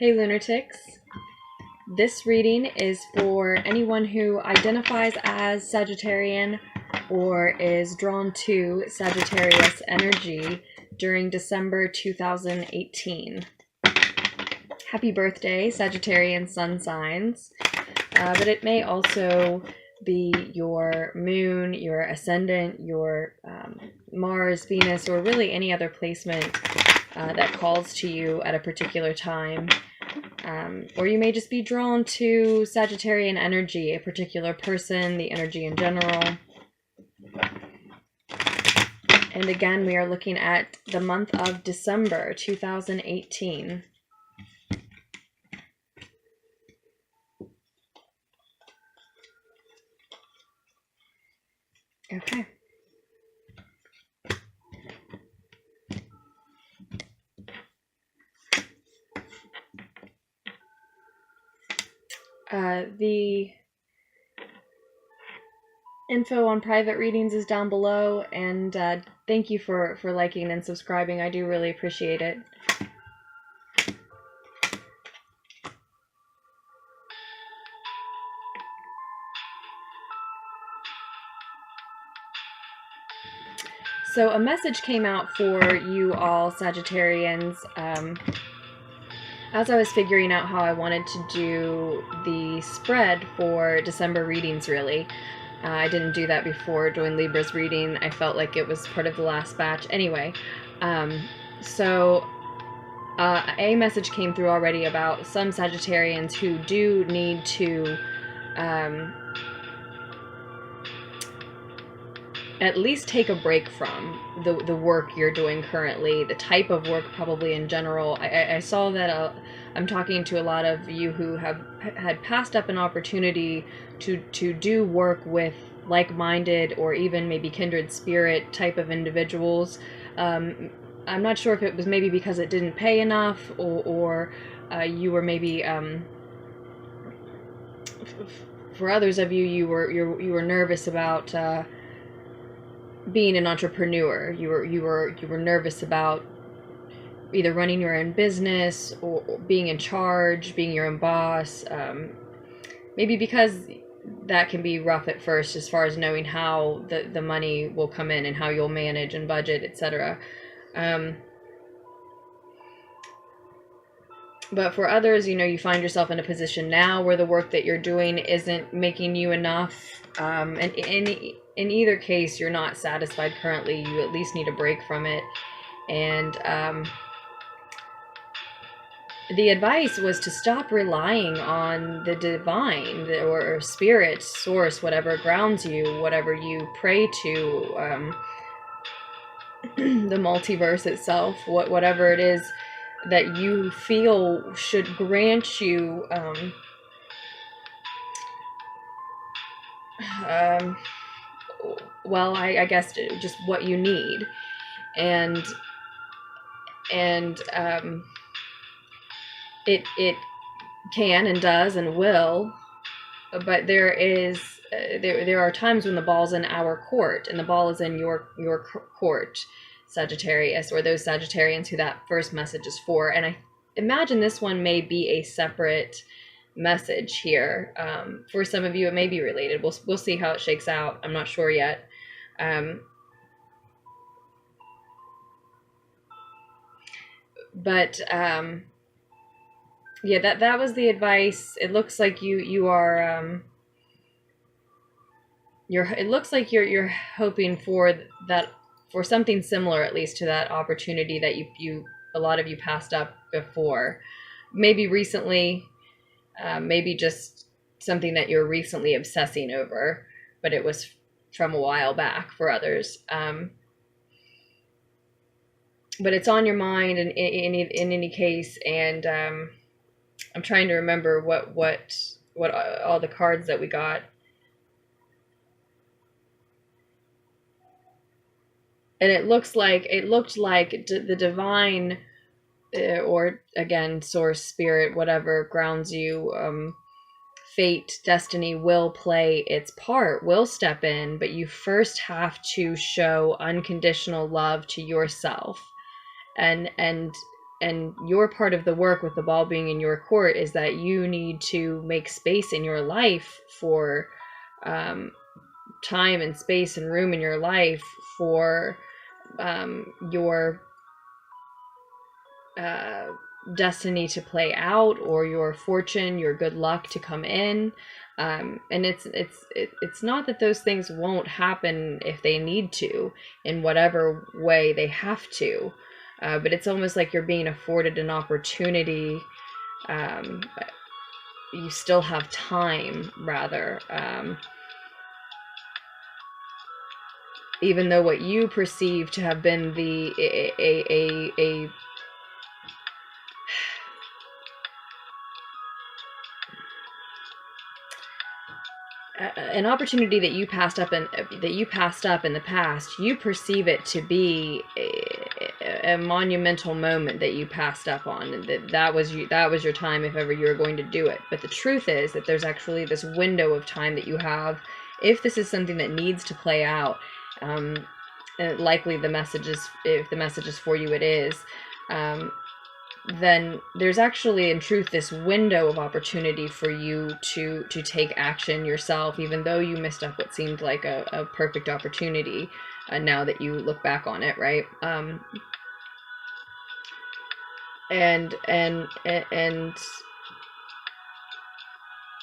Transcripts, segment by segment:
Hey Lunartics, this reading is for anyone who identifies as Sagittarian or is drawn to Sagittarius energy during December 2018. Happy birthday, Sagittarian sun signs, but it may also be your moon, your ascendant, your Mars, Venus, or really any other placement that calls to you at a particular time. Or you may just be drawn to Sagittarian energy, a particular person, the energy in general. And again, we are looking at the month of December 2018. Okay. The info on private readings is down below, and thank you for liking and subscribing. I do really appreciate it. So a message came out for you all Sagittarians as I was figuring out how I wanted to do the spread for December readings, really. I didn't do that before doing Libra's reading. I felt like it was part of the last batch. Anyway, so a message came through already about some Sagittarians who do need to at least take a break from the work you're doing currently, the type of work probably in general. I saw that I'm talking to a lot of you who had passed up an opportunity to do work with like-minded or even maybe kindred spirit type of individuals. I'm not sure if it was maybe because it didn't pay enough, or you were maybe for others of you, you were nervous about being an entrepreneur. You were nervous about either running your own business or being in charge, being your own boss. Maybe because that can be rough at first as far as knowing how the money will come in and how you'll manage and budget, etc. But for others, you know, you find yourself in a position now where the work that you're doing isn't making you enough. And in either case, you're not satisfied currently. You at least need a break from it. And the advice was to stop relying on the divine or spirit, source, whatever grounds you, whatever you pray to, the multiverse itself, whatever it is that you feel should grant you well, I guess just what you need. And it can and does and will, but there are times when the ball's in our court, and the ball is in your court, Sagittarius, or those Sagittarians who that first message is for. And I imagine this one may be a separate message here. For some of you, it may be related. We'll see how it shakes out. I'm not sure yet. But yeah, that was the advice. It looks like you are it looks like you're hoping for that, for something similar at least to that opportunity that you a lot of you passed up before. Maybe recently, maybe just something that you're recently obsessing over, but it was from a while back for others. But it's on your mind in any case, and I'm trying to remember what all the cards that we got. And it looked like the divine, or again, source, spirit, whatever grounds you, fate, destiny will play its part, will step in, but you first have to show unconditional love to yourself. And your part of the work, with the ball being in your court, is that you need to make space in your life for time and space and room in your life for your destiny to play out, or your fortune, your good luck to come in. And it's not that those things won't happen if they need to, in whatever way they have to, but it's almost like you're being afforded an opportunity. You still have time, rather, even though what you perceive to have been an opportunity that you passed up in the past, you perceive it to be a monumental moment that you passed up on, and that was your time if ever you were going to do it. But the truth is that there's actually this window of time that you have, if this is something that needs to play out. And likely if the message is for you, it is. Then there's actually, in truth, this window of opportunity for you to take action yourself, even though you missed up what seemed like a perfect opportunity, now that you look back on it, right? And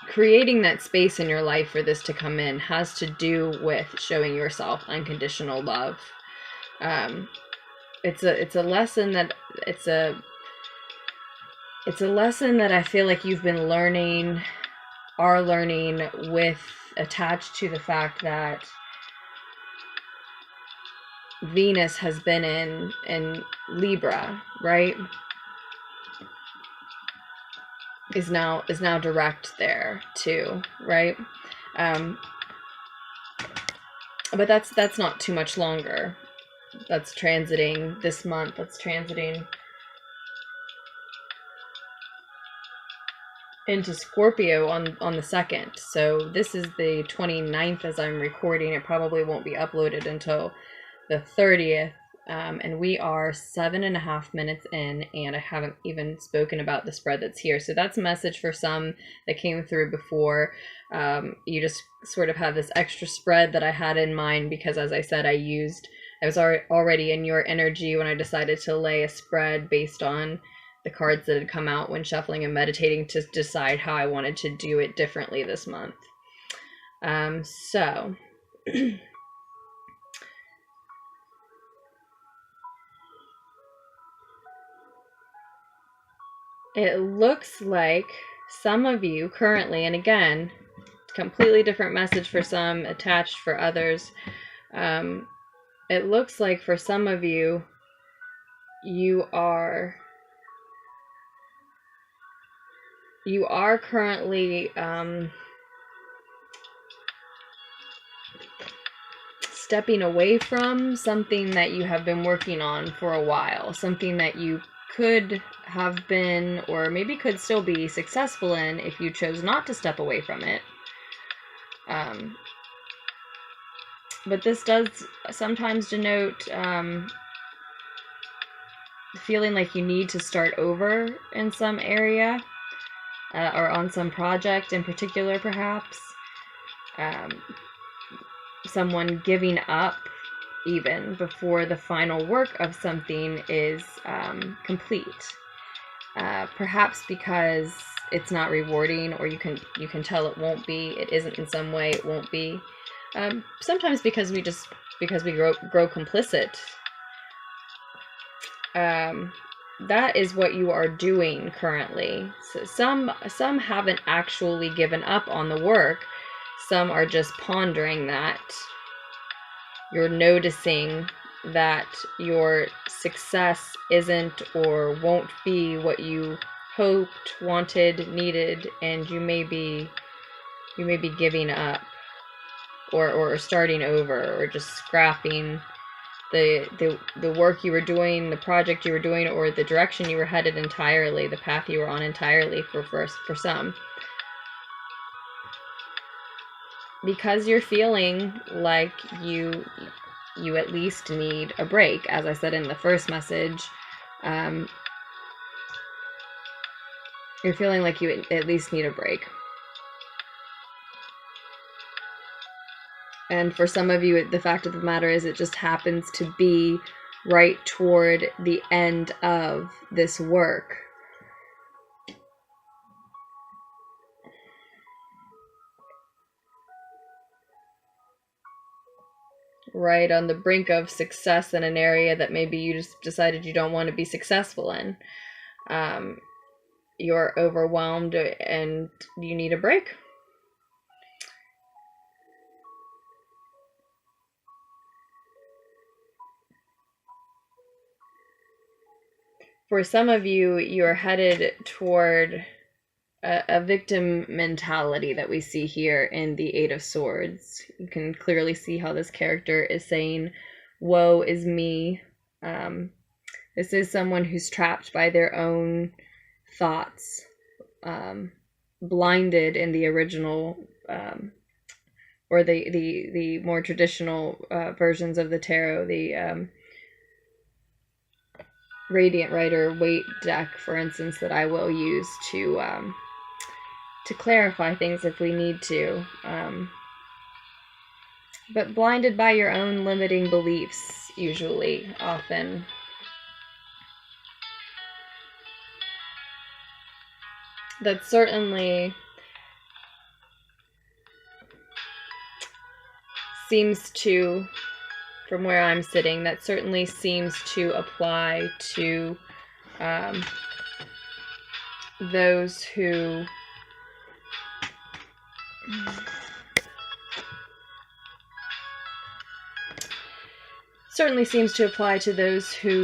creating that space in your life for this to come in has to do with showing yourself unconditional love. It's a lesson that I feel like you've been learning with, attached to the fact that Venus has been in Libra, right? Is now direct there too, right? But that's not too much longer. That's transiting this month. That's transiting into Scorpio on the 2nd. So this is the 29th as I'm recording. It probably won't be uploaded until the 30th. And we are 7.5 minutes in, and I haven't even spoken about the spread that's here. So that's a message for some that came through before. You just sort of have this extra spread that I had in mind because, as I said, I was already in your energy when I decided to lay a spread based on the cards that had come out when shuffling and meditating to decide how I wanted to do it differently this month. So... It looks like some of you currently, and again, completely different message for some, attached for others. It looks like for some of you, you are currently stepping away from something that you have been working on for a while, something that you could have been, or maybe could still be, successful in if you chose not to step away from it. But this does sometimes denote feeling like you need to start over in some area, or on some project in particular, perhaps. Someone giving up even before the final work of something is complete. Perhaps because it's not rewarding, or you can tell it won't be. It isn't in some way. It won't be. Sometimes because we grow complicit. That is what you are doing currently. So some haven't actually given up on the work. Some are just pondering that. You're noticing that your success isn't or won't be what you hoped, wanted, needed, and you may be giving up, or starting over, or just scrapping the work you were doing, the project you were doing, or the direction you were headed entirely, the path you were on entirely for some. Because you're feeling like you at least need a break. As I said in the first message, You're feeling like you at least need a break. And for some of you, the fact of the matter is it just happens to be right toward the end of this work. Right on the brink of success in an area that maybe you just decided you don't want to be successful in. You're overwhelmed and you need a break. For some of you, you're headed toward a victim mentality that we see here in the Eight of Swords. You can clearly see how this character is saying, woe is me. This is someone who's trapped by their own thoughts, blinded in the original, or the more traditional versions of the tarot, the Radiant Rider Weight deck, for instance, that I will use to clarify things if we need to. But blinded by your own limiting beliefs, usually, often. That certainly seems to, from where I'm sitting, that certainly seems to apply to those who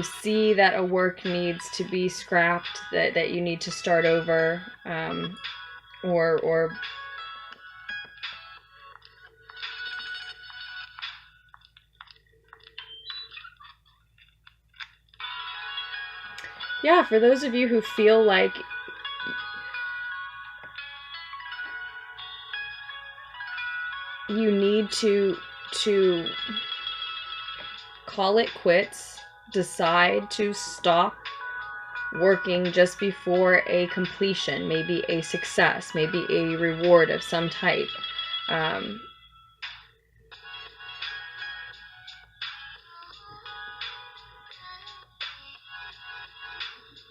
see that a work needs to be scrapped, that you need to start over, or yeah, for those of you who feel like you need to call it quits, decide to stop working just before a completion, maybe a success, maybe a reward of some type.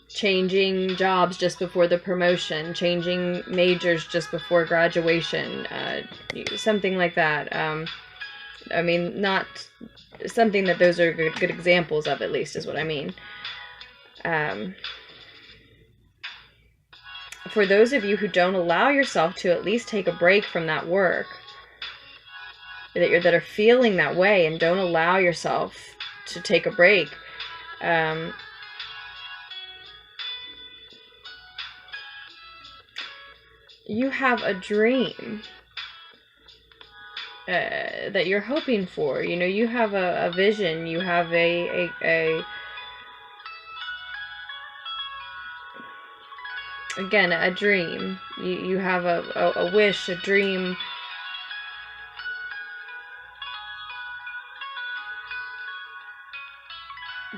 Changing jobs just before the promotion, changing majors just before graduation, something like that. I mean, not something that those are good examples of, at least, is what I mean. For those of you who don't allow yourself to at least take a break from that work, that are feeling that way and don't allow yourself to take a break, you have a dream that you're hoping for. You know, you have a vision, you have again, a dream. You have a wish, a dream.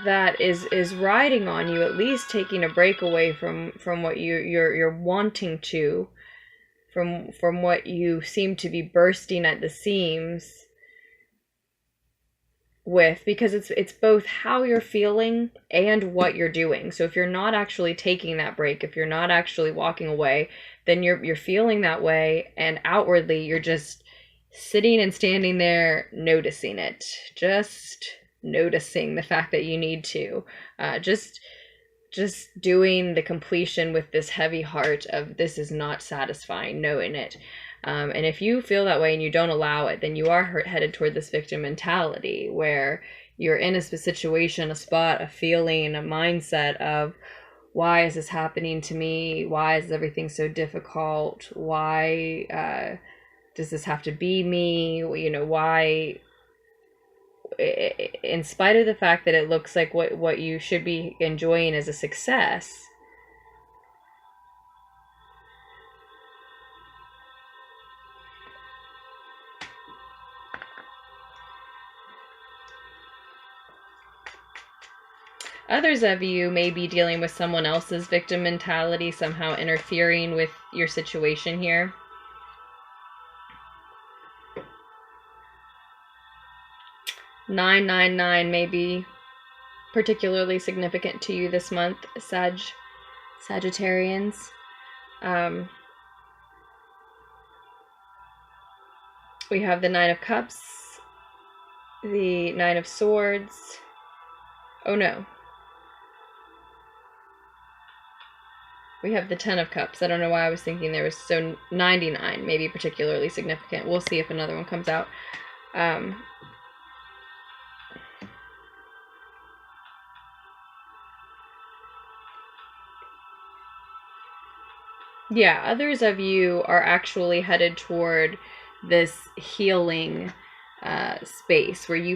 That is riding on you, at least taking a break away from what you're wanting to, from what you seem to be bursting at the seams with, because it's both how you're feeling and what you're doing. So if you're not actually taking that break, if you're not actually walking away, then you're feeling that way, and outwardly you're just sitting and standing there noticing it, just noticing the fact that you need to, just doing the completion with this heavy heart of this is not satisfying, knowing it. And if you feel that way and you don't allow it, then you are headed toward this victim mentality, where you're in a situation, a spot, a feeling, a mindset of, why is this happening to me? Why is everything so difficult? Why does this have to be me? You know, why, in spite of the fact that it looks like what you should be enjoying is a success, others of you may be dealing with someone else's victim mentality, somehow interfering with your situation here. $999 may be particularly significant to you this month, Sagittarians. We have the Nine of Cups, the Nine of Swords. Oh no. We have the Ten of Cups. I don't know why I was thinking there was, so 99 may be particularly significant. We'll see if another one comes out. Yeah, others of you are actually headed toward this healing space where you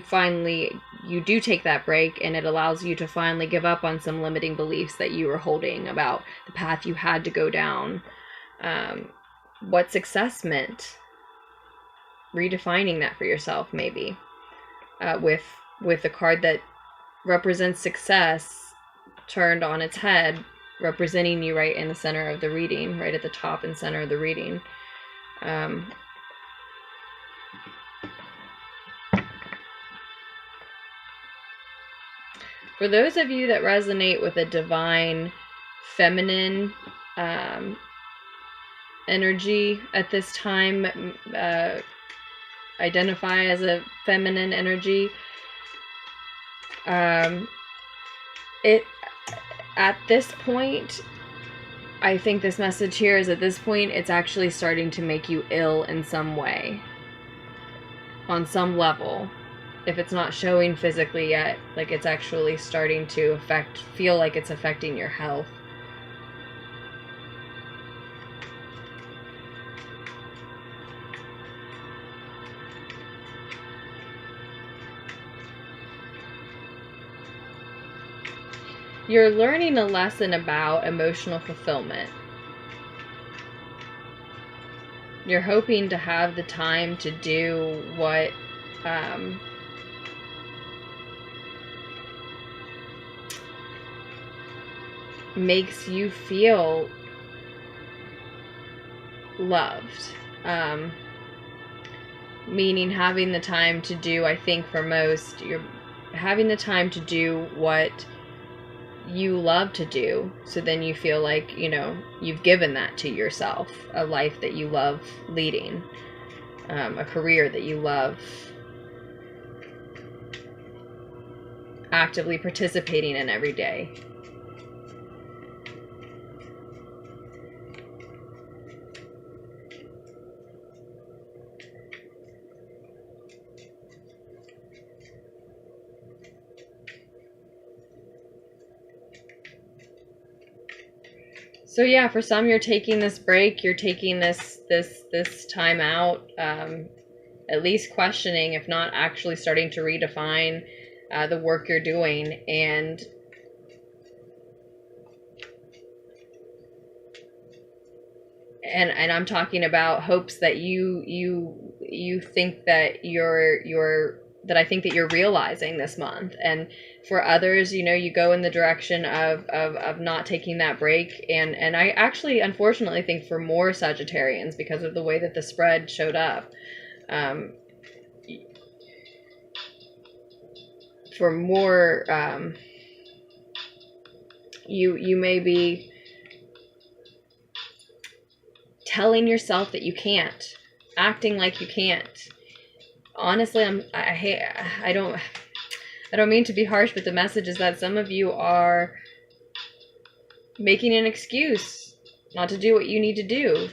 do take that break, and it allows you to finally give up on some limiting beliefs that you were holding about the path you had to go down, what success meant, redefining that for yourself, maybe, with a card that represents success turned on its head, representing you right in the center of the reading, right at the top and center of the reading. For those of you that resonate with a divine feminine energy at this time, identify as a feminine energy, at this point, I think this message here is at this point, it's actually starting to make you ill in some way, on some level. If it's not showing physically yet, like it's actually starting to feel like it's affecting your health. You're learning a lesson about emotional fulfillment. You're hoping to have the time to do what makes you feel loved. Meaning having the time to do, I think for most, you're having the time to do what you love to do, so then you feel like, you know, you've given that to yourself, a life that you love leading, a career that you love actively participating in every day. So yeah, for some, you're taking this break, you're taking this time out, at least questioning, if not actually starting to redefine the work you're doing, and I'm talking about hopes that you think that that I think that you're realizing this month. And for others, you know, you go in the direction of not taking that break. And I actually, unfortunately, think for more Sagittarians, because of the way that the spread showed up, for more, you may be telling yourself that you can't, acting like you can't. Honestly, I don't mean to be harsh, but the message is that some of you are making an excuse not to do what you need to do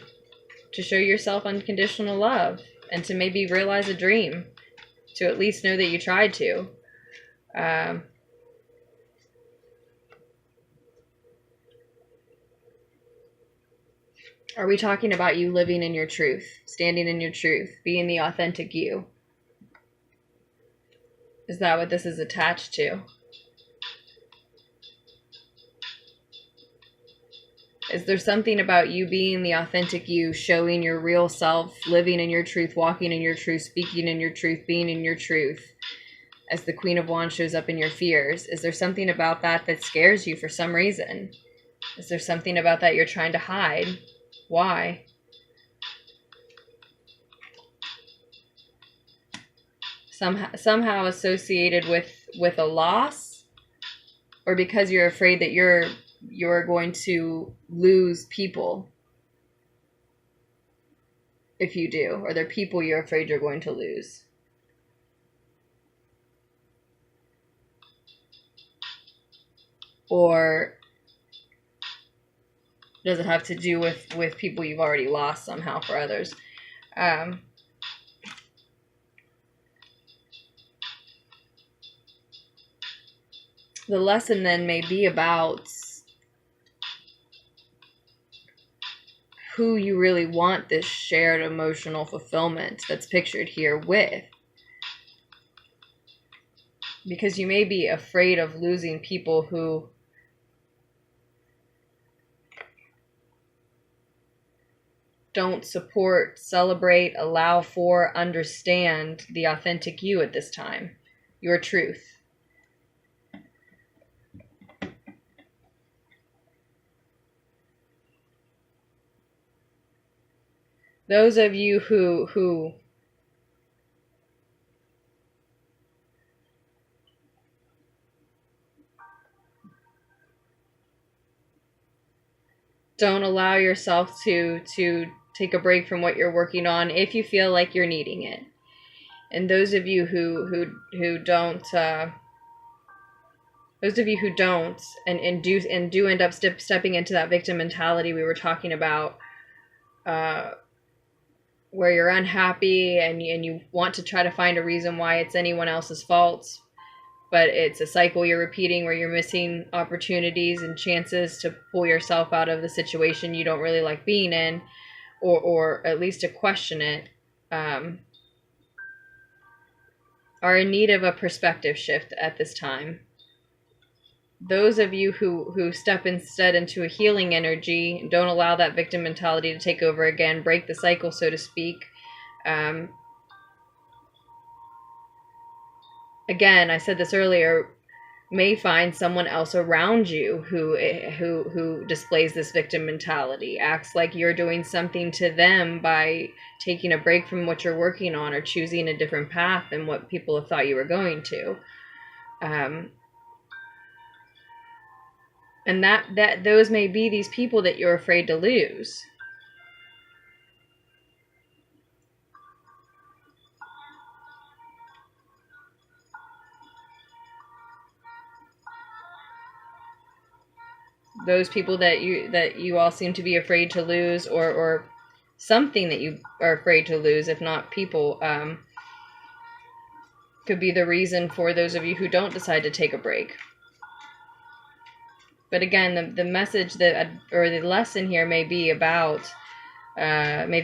to show yourself unconditional love, and to maybe realize a dream, to at least know that you tried to. Are we talking about you living in your truth, standing in your truth, being the authentic you? Is that what this is attached to? Is there something about you being the authentic you, showing your real self, living in your truth, walking in your truth, speaking in your truth, being in your truth, as the Queen of Wands shows up in your fears? Is there something about that that scares you for some reason? Is there something about that you're trying to hide? Why? Somehow associated with a loss, or because you're afraid that you're going to lose people if you do, or they're people you're afraid you're going to lose. Or does it have to do with people you've already lost somehow for others? The lesson then may be about who you really want this shared emotional fulfillment that's pictured here with. Because you may be afraid of losing people who don't support, celebrate, allow for, understand the authentic you at this time, your truth. Those of you who don't allow yourself to take a break from what you're working on if you feel like you're needing it. And those of you who don't and do end up stepping into that victim mentality we were talking about, where you're unhappy and you want to try to find a reason why it's anyone else's fault, but it's a cycle you're repeating where you're missing opportunities and chances to pull yourself out of the situation you don't really like being in, or at least to question it, are in need of a perspective shift at this time. Those of you who step instead into a healing energy, don't allow that victim mentality to take over again, break the cycle, so to speak. Again, I said this earlier, may find someone else around you who displays this victim mentality, acts like you're doing something to them by taking a break from what you're working on or choosing a different path than what people have thought you were going to. And that those may be these people that you're afraid to lose. Those people that you all seem to be afraid to lose, or something that you are afraid to lose, if not people, could be the reason for those of you who don't decide to take a break. But again, the message that, or the lesson here may be about, may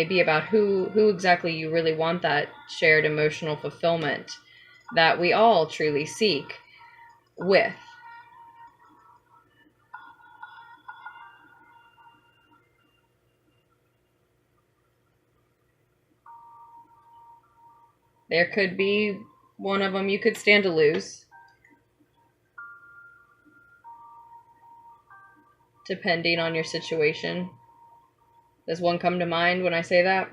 be about who exactly you really want that shared emotional fulfillment that we all truly seek with. There could be one of them you could stand to lose, depending on your situation. Does one come to mind when I say that?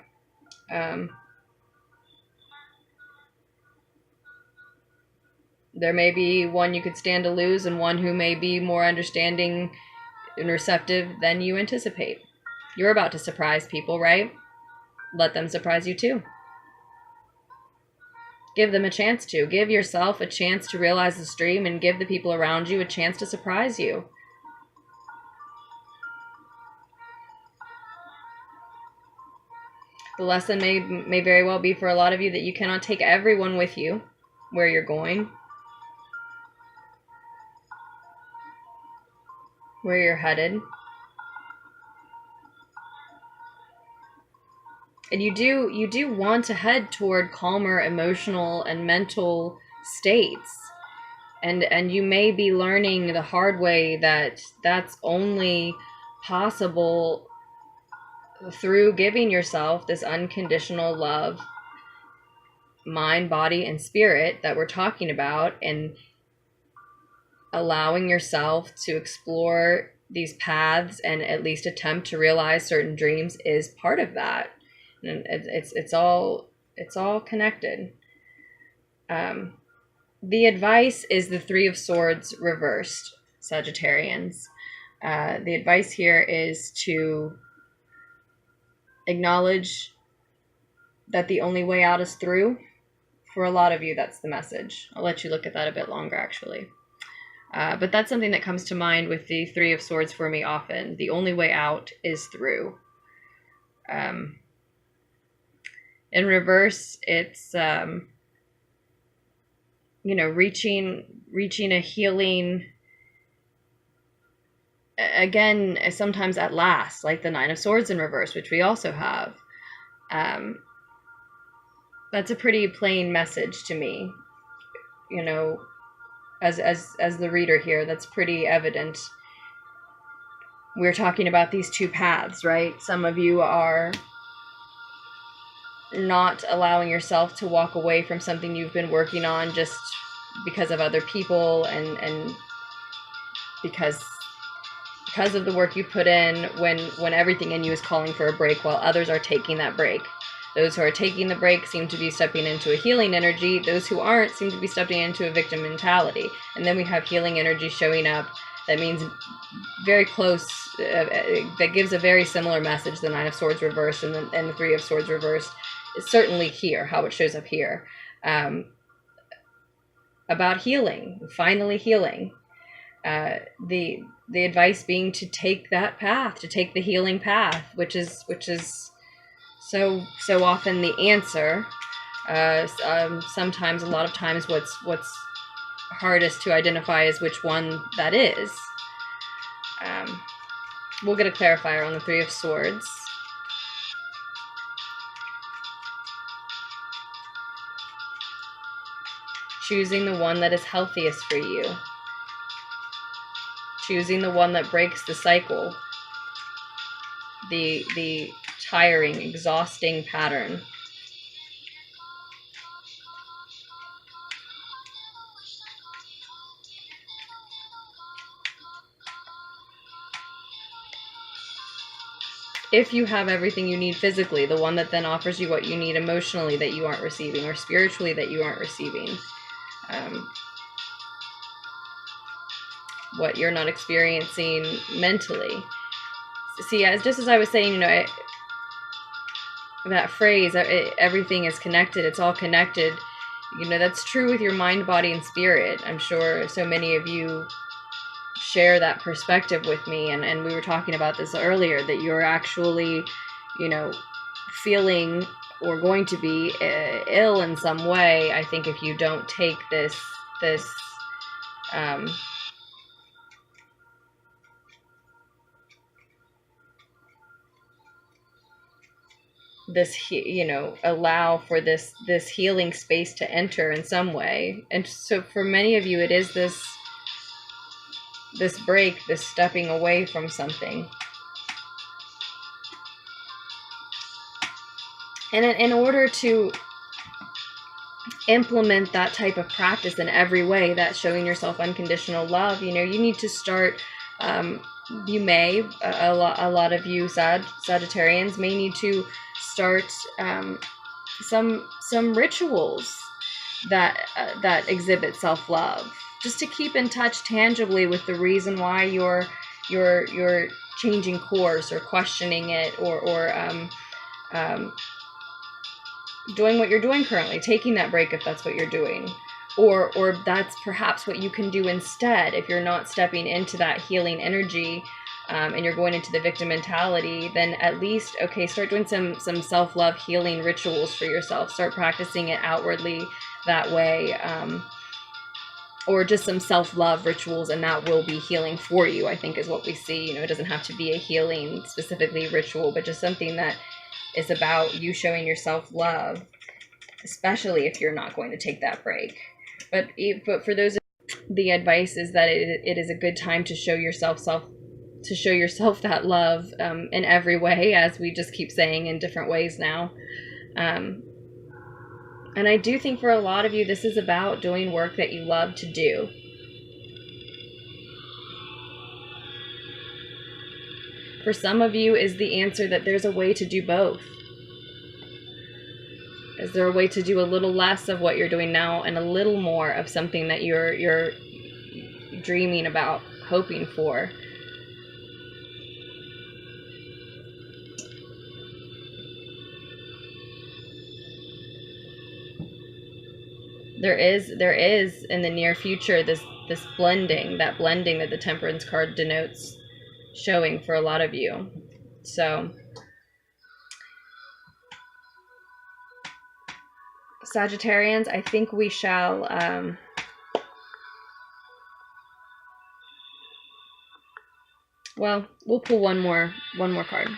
There may be one you could stand to lose and one who may be more understanding and receptive than you anticipate. You're about to surprise people, right? Let them surprise you too. Give them a chance to. Give yourself a chance to realize the stream, and give the people around you a chance to surprise you. The lesson may very well be for a lot of you that you cannot take everyone with you where you're going, where you're headed. And you do want to head toward calmer emotional and mental states. And you may be learning the hard way that that's only possible through giving yourself this unconditional love mind, body, and spirit that we're talking about, and allowing yourself to explore these paths and at least attempt to realize certain dreams is part of that. And it's all connected. The advice is the Three of Swords reversed, Sagittarians. The advice here is to acknowledge that the only way out is through. For a lot of you, that's the message. I'll let you look at that a bit longer, actually. But that's something that comes to mind with the Three of Swords for me often. The only way out is through. In reverse, it's, reaching a healing, again, sometimes at last, like the Nine of Swords in reverse, which we also have. That's a pretty plain message to me, as the reader here. That's pretty evident. We're talking about these two paths, right? Some of you are not allowing yourself to walk away from something you've been working on just because of other people and because of the work you put in, when everything in you is calling for a break, while others are taking that break. Those who are taking the break seem to be stepping into a healing energy. Those who aren't seem to be stepping into a victim mentality. And then we have healing energy showing up. That means very close, that gives a very similar message, the Nine of Swords reversed and the Three of Swords reversed. Is certainly here, how it shows up here. About healing, finally healing. The advice being to take that path, to take the healing path, which is so often the answer. Sometimes, a lot of times, what's hardest to identify is which one that is. We'll get a clarifier on the Three of Swords. Choosing the one that is healthiest for you. Choosing the one that breaks the cycle. The tiring, exhausting pattern. If you have everything you need physically, the one that then offers you what you need emotionally that you aren't receiving, or spiritually that you aren't receiving. What you're not experiencing mentally. See, just as I was saying, that phrase, everything is connected, it's all connected, that's true with your mind, body, and spirit. I'm sure so many of you share that perspective with me, and we were talking about this earlier, that you're actually, feeling or going to be ill in some way, I think, if you don't take this allow for this healing space to enter in some way. And so for many of you, it is this break, this stepping away from something. And in order to implement that type of practice in every way, that's showing yourself unconditional love, you need to start, you may, a lot of you Sagittarians may need to start some rituals that exhibit self-love, just to keep in touch tangibly with the reason why you're changing course, or questioning it, or doing what you're doing currently, taking that break if that's what you're doing, or that's perhaps what you can do instead if you're not stepping into that healing energy, and you're going into the victim mentality. Then at least, start doing some self-love healing rituals for yourself. Start practicing it outwardly that way, or just some self-love rituals, and that will be healing for you, I think, is what we see. It doesn't have to be a healing specifically ritual, but just something that is about you showing yourself love, especially if you're not going to take that break. But for those, the advice is that it is a good time to show yourself that love, in every way, as we just keep saying in different ways now. And I do think for a lot of you, this is about doing work that you love to do. For some of you is the answer that there's a way to do both. Is there a way to do a little less of what you're doing now and a little more of something that you're dreaming about, hoping for? There is in the near future this blending, that the Temperance card denotes, showing for a lot of you. So Sagittarians, I think we shall well, we'll pull one more card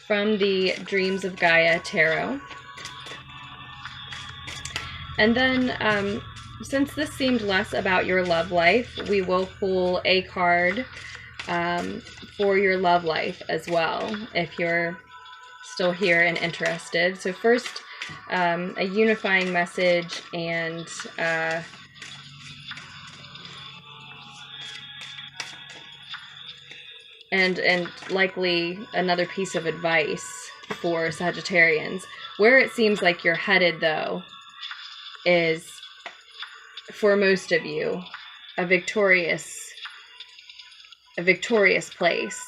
from the Dreams of Gaia Tarot. And then, since this seemed less about your love life, we will pull a card for your love life as well, if you're still here and interested. So first, a unifying message and likely another piece of advice for Sagittarians. Where it seems like you're headed, though, is, for most of you, a victorious place.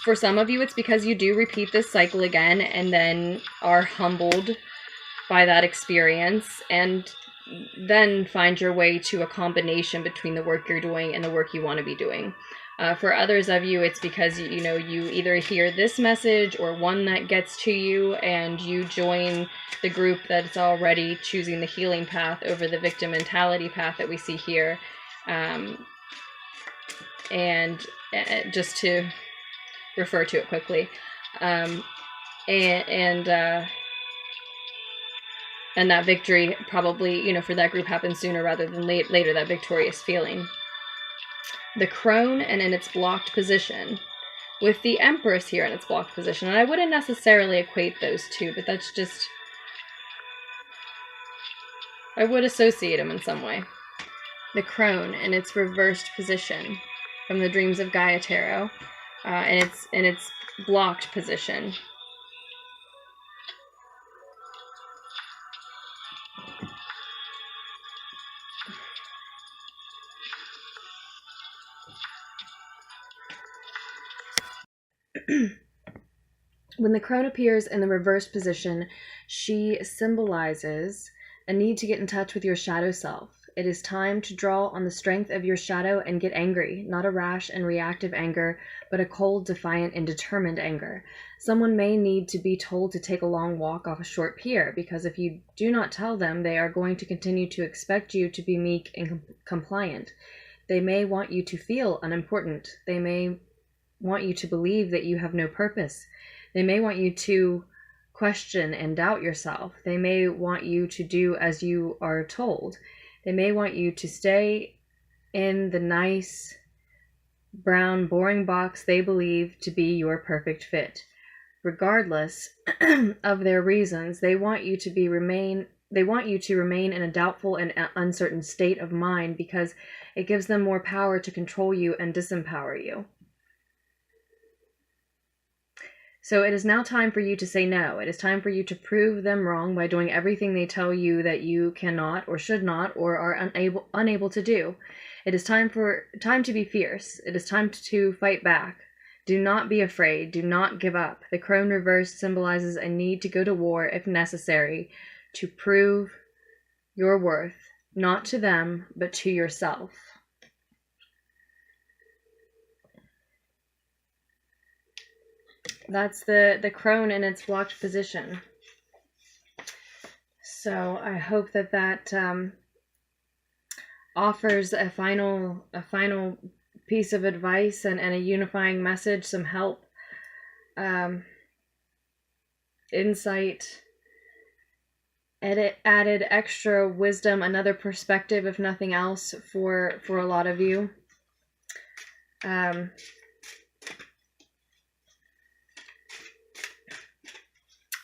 For some of you, it's because you do repeat this cycle again and then are humbled by that experience, and then find your way to a combination between the work you're doing and the work you want to be doing. For others of you, it's because, you know, you either hear this message or one that gets to you and you join the group that's already choosing the healing path over the victim mentality path that we see here. And just to refer to it quickly, and that victory probably, you know, for that group happens sooner rather than later, that victorious feeling. The crone and in its blocked position, with the Empress here in its blocked position. And I wouldn't necessarily equate those two, but that's just, I would associate them in some way. The crone in its reversed position from the Dreams of Gaia Tarot, in its blocked position. When the crone appears in the reversed position, she symbolizes a need to get in touch with your shadow self. It is time to draw on the strength of your shadow and get angry, not a rash and reactive anger, but a cold, defiant, and determined anger. Someone may need to be told to take a long walk off a short pier, because if you do not tell them, they are going to continue to expect you to be meek and compliant. They may want you to feel unimportant. They may want you to believe that you have no purpose. They may want you to question and doubt yourself. They may want you to do as you are told. They may want you to stay in the nice, brown, boring box they believe to be your perfect fit. Regardless of their reasons, they want you to remain in a doubtful and uncertain state of mind, because it gives them more power to control you and disempower you. So it is now time for you to say no. It is time for you to prove them wrong by doing everything they tell you that you cannot or should not or are unable to do. It is time to be fierce. It is time to fight back. Do not be afraid. Do not give up. The crone reverse symbolizes a need to go to war if necessary, to prove your worth, not to them, but to yourself. That's the crone in its blocked position. So I hope that offers a final piece of advice and a unifying message, some help, insight, added extra wisdom, another perspective, if nothing else, for a lot of you.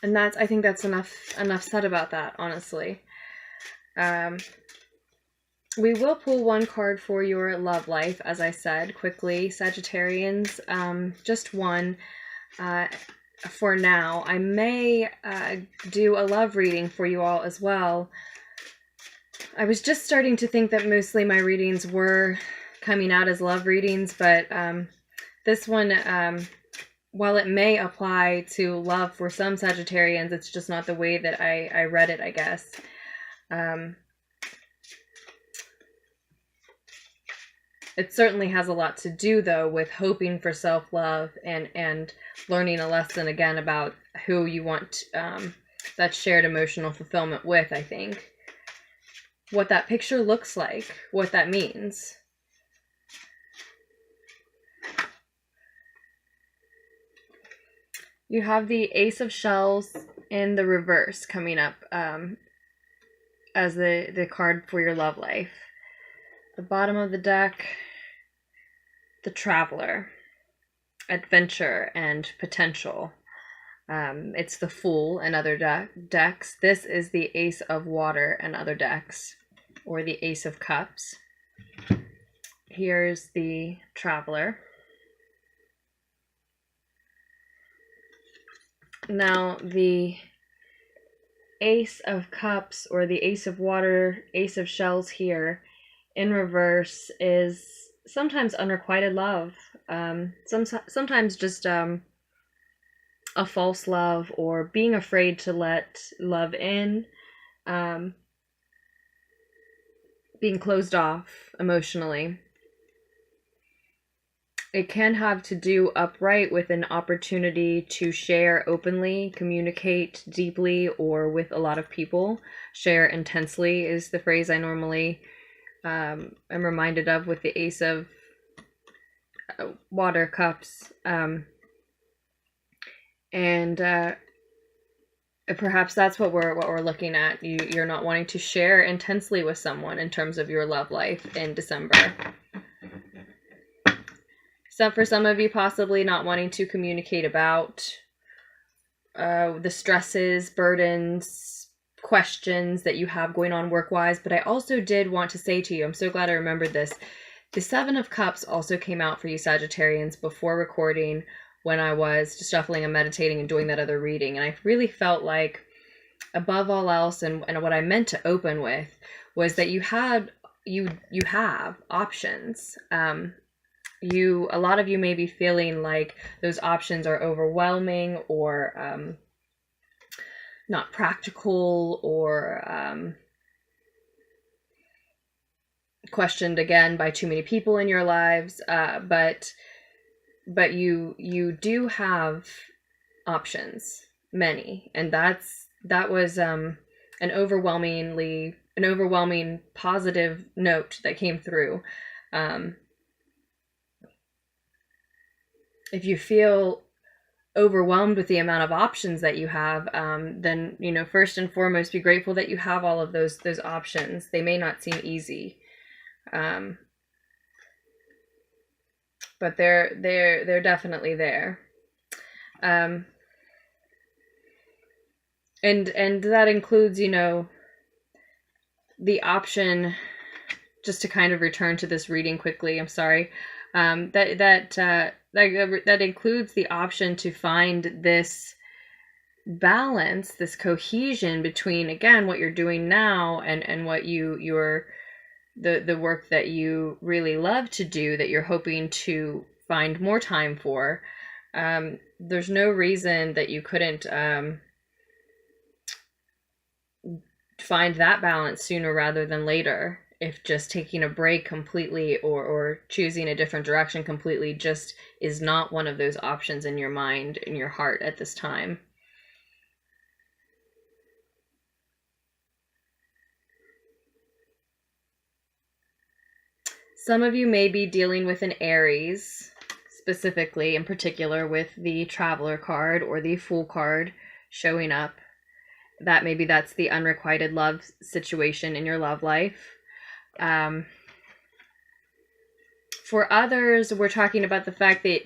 And I think that's enough said about that, honestly. We will pull one card for your love life, as I said, quickly, Sagittarians. Just one for now. I may do a love reading for you all as well. I was just starting to think that mostly my readings were coming out as love readings, but this one, while it may apply to love for some Sagittarians, it's just not the way that I read it, I guess. It certainly has a lot to do, though, with hoping for self-love and learning a lesson, again, about who you want that shared emotional fulfillment with, I think. What that picture looks like, what that means. You have the Ace of Shells in the reverse coming up as the card for your love life. The bottom of the deck, the Traveler, adventure and potential. It's the Fool and other decks. This is the Ace of Water and other decks, or the Ace of Cups. Here's the Traveler. Now, the Ace of Cups, or the Ace of Water, Ace of Shells here, in reverse, is sometimes unrequited love. Sometimes just a false love, or being afraid to let love in, being closed off emotionally. It can have to do upright with an opportunity to share openly, communicate deeply, or with a lot of people. Share intensely is the phrase I normally am reminded of with the Ace of Water Cups. Perhaps that's what we're looking at. You're not wanting to share intensely with someone in terms of your love life in December. So for some of you, possibly not wanting to communicate about the stresses, burdens, questions that you have going on work-wise. But I also did want to say to you, I'm so glad I remembered this, the Seven of Cups also came out for you Sagittarians before recording, when I was just shuffling and meditating and doing that other reading. And I really felt like, above all else, and what I meant to open with, was that you have options. A lot of you may be feeling like those options are overwhelming, or not practical, or questioned again by too many people in your lives. But you do have options, many, and that was an overwhelming positive note that came through. If you feel overwhelmed with the amount of options that you have, then, first and foremost, be grateful that you have all of those options. They may not seem easy, but they're definitely there. And that includes, the option, just to kind of return to this reading quickly, I'm sorry, that includes the option to find this balance, this cohesion between, again, what you're doing now and what the work that you really love to do, that you're hoping to find more time for. There's no reason that you couldn't find that balance sooner rather than later, if just taking a break completely or choosing a different direction completely just is not one of those options in your mind, in your heart at this time. Some of you may be dealing with an Aries, specifically, in particular, with the Traveler card or the Fool card showing up. That's the unrequited love situation in your love life. For others, we're talking about the fact that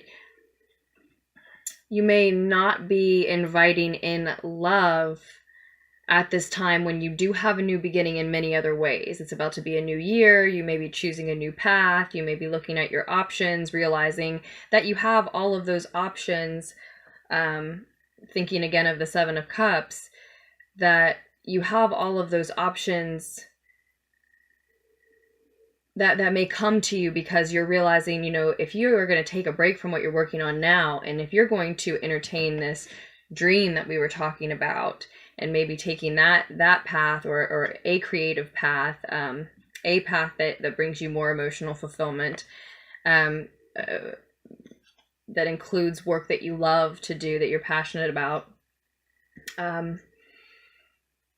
you may not be inviting in love at this time when you do have a new beginning in many other ways. It's about to be a new year. You may be choosing a new path. You may be looking at your options, realizing that you have all of those options. Thinking again of the Seven of Cups, that you have all of those options that may come to you because you're realizing, you know, if you are going to take a break from what you're working on now, and if you're going to entertain this dream that we were talking about, and maybe taking that path or a creative path, a path that brings you more emotional fulfillment, that includes work that you love to do, that you're passionate about,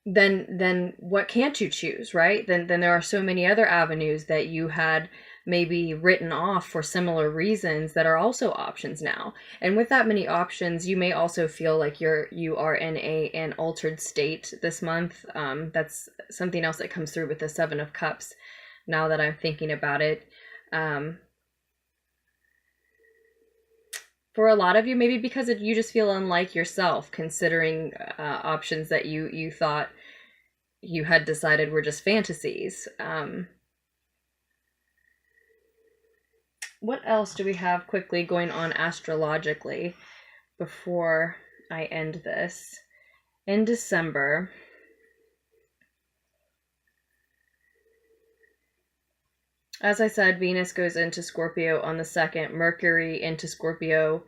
then what can't you choose, right? Then there are so many other avenues that you had maybe written off for similar reasons that are also options now. And with that many options, you may also feel like you are in an altered state this month. That's something else that comes through with the Seven of Cups now that I'm thinking about it. For a lot of you, maybe because you just feel unlike yourself, considering options that you thought you had decided were just fantasies. What else do we have quickly going on astrologically before I end this? In December, as I said, Venus goes into Scorpio on the 2nd, Mercury into Scorpio,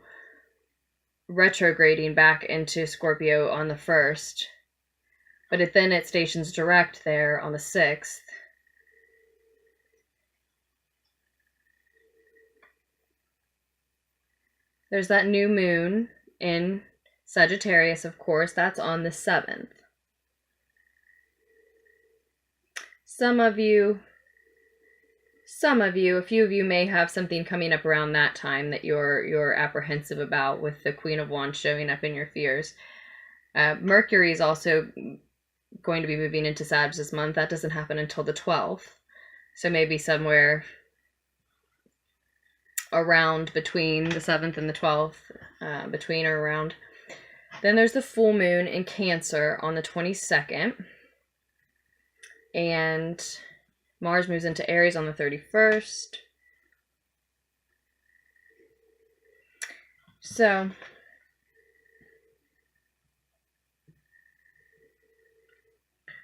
retrograding back into Scorpio on the 1st, but it stations direct there on the 6th. There's that new moon in Sagittarius, of course, that's on the 7th. Some of you, a few of you may have something coming up around that time that you're apprehensive about, with the Queen of Wands showing up in your fears. Mercury is also going to be moving into Sag this month. That doesn't happen until the 12th. So maybe somewhere around between the 7th and the 12th, between or around. Then there's the full moon in Cancer on the 22nd. And Mars moves into Aries on the 31st. So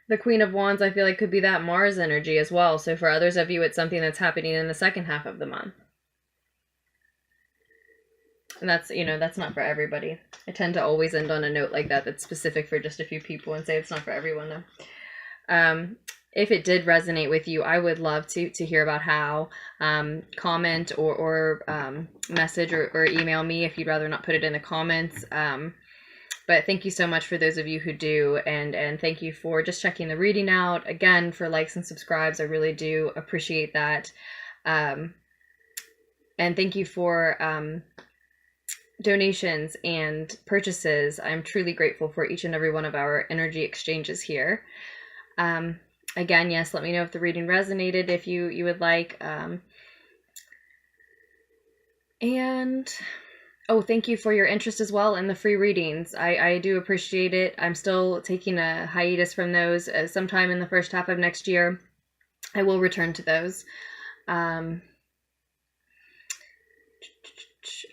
the Queen of Wands, I feel like, could be that Mars energy as well. So for others of you, it's something that's happening in the second half of the month. And that's, that's not for everybody. I tend to always end on a note like that that's specific for just a few people and say it's not for everyone, though. If it did resonate with you, I would love to hear about how. Comment or message or email me if you'd rather not put it in the comments. But thank you so much for those of you who do, and thank you for just checking the reading out. Again, for likes and subscribes, I really do appreciate that. And thank you for donations and purchases. I'm truly grateful for each and every one of our energy exchanges here. Again, yes, let me know if the reading resonated, if you would like. And oh, thank you for your interest as well in the free readings. I do appreciate it. I'm still taking a hiatus from those. Sometime in the first half of next year, I will return to those.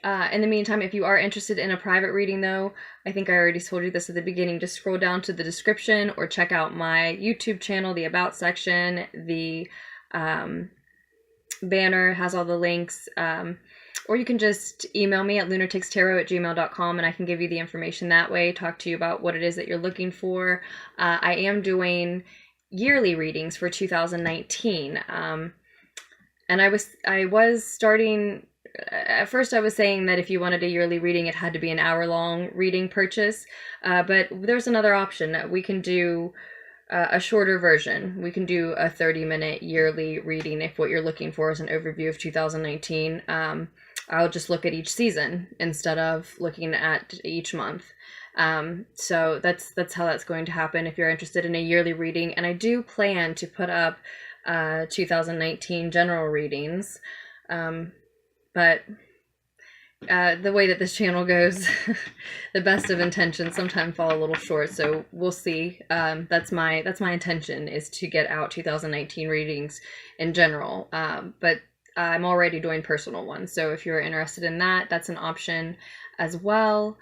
In the meantime, if you are interested in a private reading, though, I think I already told you this at the beginning, just scroll down to the description or check out my YouTube channel, the About section. The banner has all the links. Or you can just email me at LunarticksTarot@gmail.com and I can give you the information that way, talk to you about what it is that you're looking for. I am doing yearly readings for 2019. And I was starting... At first I was saying that if you wanted a yearly reading, it had to be an hour-long reading purchase, but there's another option. We can do a shorter version. We can do a 30-minute yearly reading if what you're looking for is an overview of 2019. I'll just look at each season instead of looking at each month. So that's how that's going to happen if you're interested in a yearly reading. And I do plan to put up 2019 general readings. But the way that this channel goes, the best of intentions sometimes fall a little short, so we'll see. That's my intention, is to get out 2019 readings in general, but I'm already doing personal ones, so if you're interested in that, that's an option as well.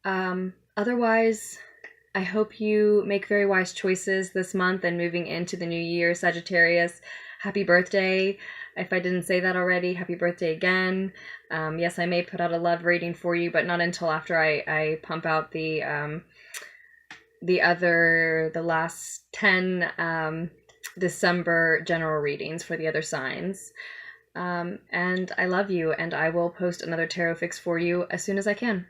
Otherwise, I hope you make very wise choices this month and moving into the new year, Sagittarius. Happy birthday. If I didn't say that already, happy birthday again. Yes, I may put out a love reading for you, but not until after I pump out the last 10 December general readings for the other signs. And I love you, and I will post another tarot fix for you as soon as I can.